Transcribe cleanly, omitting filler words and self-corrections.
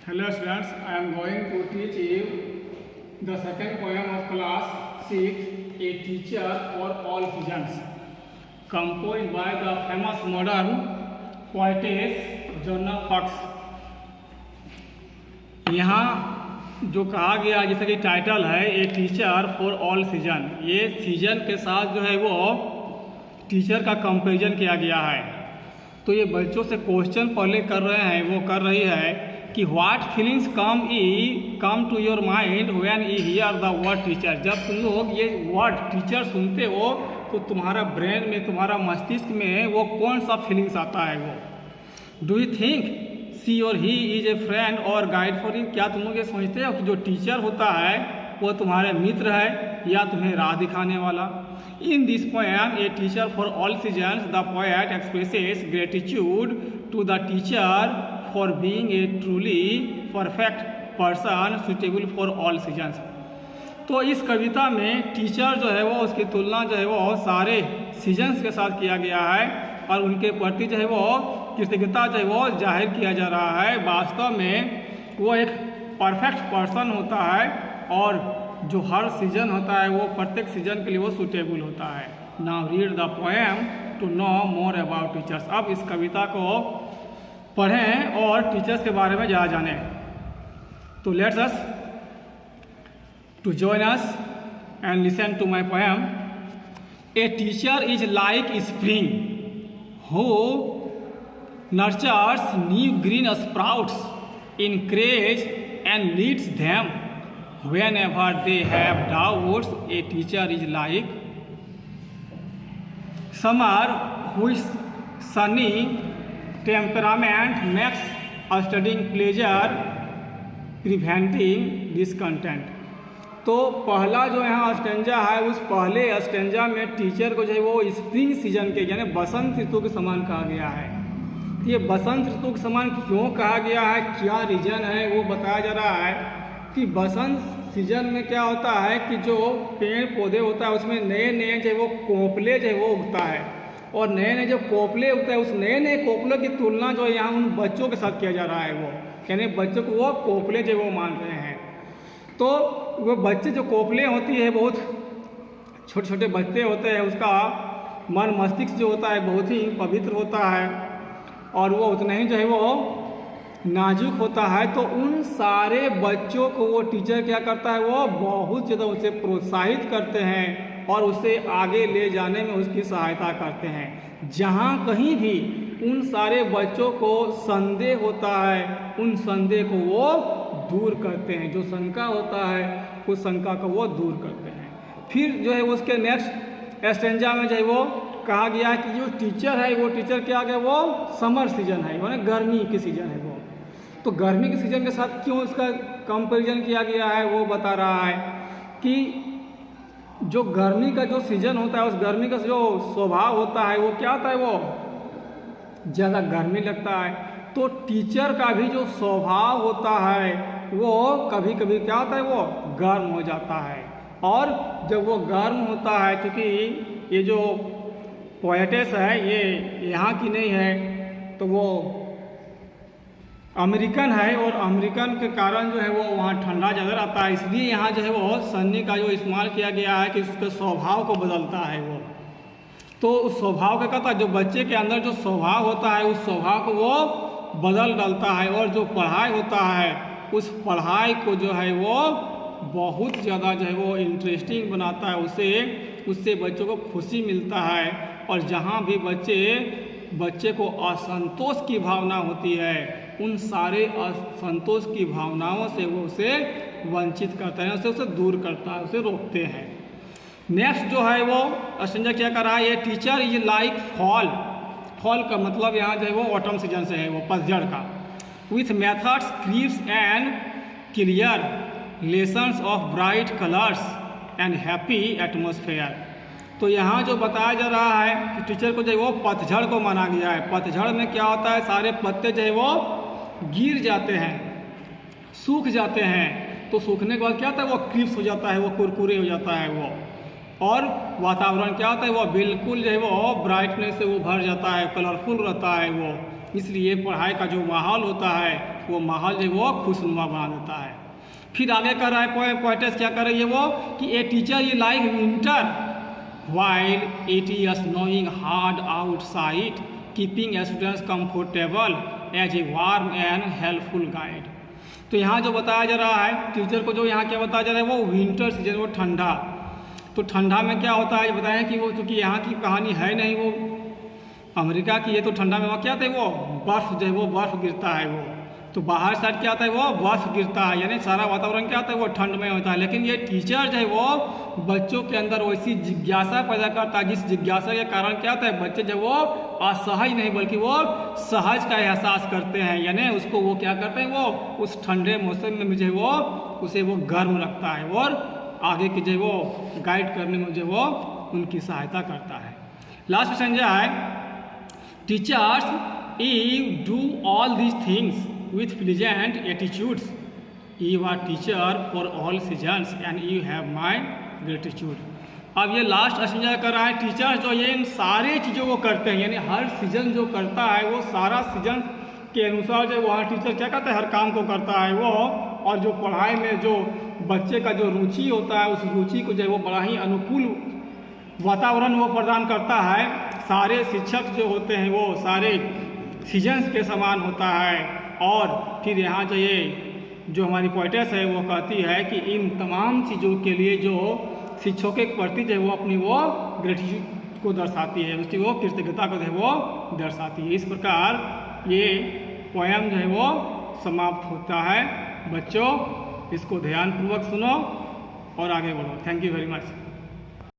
Hello students, I am going to teach you the second poem of class 6, A Teacher for All Seasons, composed by the famous modern poetess Joanna Fox. यहाँ जो कहा गया जैसे कि title है ए teacher for all season, ये season के साथ जो है वो टीचर का कंपैरिजन किया गया है। तो ये बच्चों से क्वेश्चन पहले कर रहे हैं, वो कर रही है कि what feelings come to your mind when you hear the word teacher. जब तुम लोग ये वर्ड टीचर सुनते हो तो तुम्हारा ब्रेन में, तुम्हारा मस्तिष्क में वो कौन सा फीलिंग्स आता है वो। डू यू थिंक सी और ही इज ए फ्रेंड और गाइड फॉर यू। क्या तुम लोग ये सोचते हो कि जो टीचर होता है वो तुम्हारे मित्र है या तुम्हें राह दिखाने वाला। In this poem a teacher for all seasons the poet expresses gratitude to the teacher for being a truly perfect person suitable for all seasons. तो इस कविता में टीचर जो है वो उसकी तुलना जो है वो सारे सीजन्स के साथ किया गया है और उनके प्रति जो है वो कृतज्ञता जो है वो जाहिर किया जा रहा है। वास्तव में वो एक परफेक्ट पर्सन होता है और जो हर सीजन होता है वो प्रत्येक सीजन के लिए वो सूटेबल होता है। Now read the poem to know more about teachers. अब इस कविता को पढ़ें और टीचर्स के बारे में ज़्यादा जानें। तो let's us to join us and listen to my poem. A teacher is like spring who nurtures new green sprouts, encourages and leads them whenever they have doubts. A teacher is like summer whose sunny temperament makes studying pleasure, preventing discontent. तो पहला जो यहाँ stanza है उस पहले stanza में teacher को जो है वो स्प्रिंग सीजन के यानी बसंत ऋतु के समान कहा गया है। ये बसंत ऋतु के समान क्यों कहा गया है, क्या रीजन है, वो बताया जा रहा है कि बसंत सीजन में क्या होता है कि जो पेड़ पौधे होता है उसमें नए नए जो है वो कोपले जो है वो उगता है और नए नए जो कोपले उगता है उस नए नए कोपलों की तुलना जो है यहाँ उन बच्चों के साथ किया जा रहा है। वो यानी बच्चों को वो कोपले जो है वो मान रहे हैं। तो वो बच्चे जो कोपले होती है बहुत छोटे छोटे बच्चे होते हैं, उसका मन मस्तिष्क जो होता है बहुत ही पवित्र होता है और वो उतना ही जो है वो नाजुक होता है। तो उन सारे बच्चों को वो टीचर क्या करता है, वो बहुत ज़्यादा उसे प्रोत्साहित करते हैं और उसे आगे ले जाने में उसकी सहायता करते हैं। जहाँ कहीं भी उन सारे बच्चों को संदेह होता है उन संदेह को वो दूर करते हैं, जो शंका होता है उस शंका को वो दूर करते हैं। फिर जो है उसके नेक्स्ट स्टेंजा में जो है वो कहा गया है कि जो टीचर है वो टीचर क्या है, वो समर सीजन है, यानी गर्मी की सीजन है वो। तो गर्मी के सीजन के साथ क्यों इसका कंपैरिजन किया गया है वो बता रहा है कि जो गर्मी का जो सीजन होता है उस गर्मी का जो स्वभाव होता है वो क्या होता है, वो ज़्यादा गर्मी लगता है। तो टीचर का भी जो स्वभाव होता है वो कभी कभी क्या होता है, वो गर्म हो जाता है। और जब वो गर्म होता है, क्योंकि ये जो पोएटेस है ये यहाँ की नहीं है तो वो अमेरिकन है और अमेरिकन के कारण जो है वो वहाँ ठंडा ज़्यादा रहता है, इसलिए यहाँ जो है वो सन्नी का जो इस्तेमाल किया गया है कि उसके स्वभाव को बदलता है वो। तो उस स्वभाव का कहता है जो बच्चे के अंदर जो स्वभाव होता है उस स्वभाव को वो बदल डालता है और जो पढ़ाई होता है उस पढ़ाई को जो है वो बहुत ज़्यादा जो है वो इंटरेस्टिंग बनाता है, उससे बच्चों को खुशी मिलता है। और जहाँ भी बच्चे को असंतोष की भावना होती है उन सारे असंतोष की भावनाओं से वो उसे वंचित करता है, उसे दूर करता है, उसे रोकते हैं। नेक्स्ट जो है वो स्टेंजा क्या कर रहा है, ये teacher is like fall. Fall का मतलब यहाँ जो है वो ऑटम सीजन से है, वो पतझड़ का। With methods crisp and clear lessons of bright colours and happy atmosphere. तो यहाँ जो बताया जा रहा है कि टीचर को जो है वो पतझड़ को माना गया है। पतझड़ में क्या होता है, सारे पत्ते जो है वो गिर जाते हैं, सूख जाते हैं। तो सूखने के बाद क्या होता है, वो क्रिप्स हो जाता है, वो कुरकुरे हो जाता है वो, और वातावरण क्या होता है, वो बिल्कुल जो है वो ब्राइटनेस से वो भर जाता है, कलरफुल रहता है वो। इसलिए पढ़ाई का जो माहौल होता है वो माहौल जो है वो खुशनुमा बना देता है। फिर आगे कर रहा है पोएट्स क्या कर रही है वो कि a teacher you like winter while it is snowing hard outside keeping students comfortable as a warm and helpful guide. तो यहाँ जो बताया जा रहा है टीचर को, जो यहाँ क्या बताया जा रहा है वो विंटर सीजन, वो ठंडा। तो ठंडा में क्या होता है बताएं कि वो चूँकि यहाँ की कहानी है नहीं, वो अमेरिका की है, तो ठंडा में वहाँ क्या होता है वो बर्फ़ जो है वो बर्फ़ गिरता है वो। तो बाहर साइड क्या होता है वो बर्फ़ गिरता है, यानी सारा वातावरण क्या होता है वो ठंड में होता है। लेकिन ये टीचर जो है वो बच्चों के अंदर वैसी जिज्ञासा पैदा करता है, जिस जिज्ञासा के कारण क्या होता है बच्चे जो वो असहज नहीं बल्कि वो सहज का एहसास करते हैं, यानी उसको वो क्या करते हैं वो उस ठंडे मौसम में जो है वो उसे वो गर्म रखता है और आगे के जो वो गाइड करने में जो वो उनकी सहायता करता है। लास्ट क्वेश्चन जो है teachers you do all these things with pleasant attitudes you are teacher for all seasons and you have my gratitude। अब ये लास्ट क्वेश्चन कर रहा है टीचर जो ये इन सारे चीज़ों को करते हैं, यानी हर सीजन जो करता है वो सारा सीजन के अनुसार जो वहाँ टीचर क्या करता है हर काम को करता है वो, और जो पढ़ाई में जो बच्चे का जो रुचि होता है उस रुचि को जो है वो बड़ा ही अनुकूल वातावरण वो प्रदान करता है। सारे शिक्षक जो होते हैं वो सारे सीजन्स के समान होता है। और फिर यहाँ जो ये जो हमारी पोएटेस है वो कहती है कि इन तमाम चीज़ों के लिए जो शिक्षकों के प्रति जो है वो अपनी वो ग्रेटिट्यूड को दर्शाती है, उसकी वो कृतज्ञता को जो है वो दर्शाती है। इस प्रकार ये पोएम जो है वो समाप्त होता है। बच्चों इसको ध्यानपूर्वक सुनो और आगे बढ़ो। Thank you very much.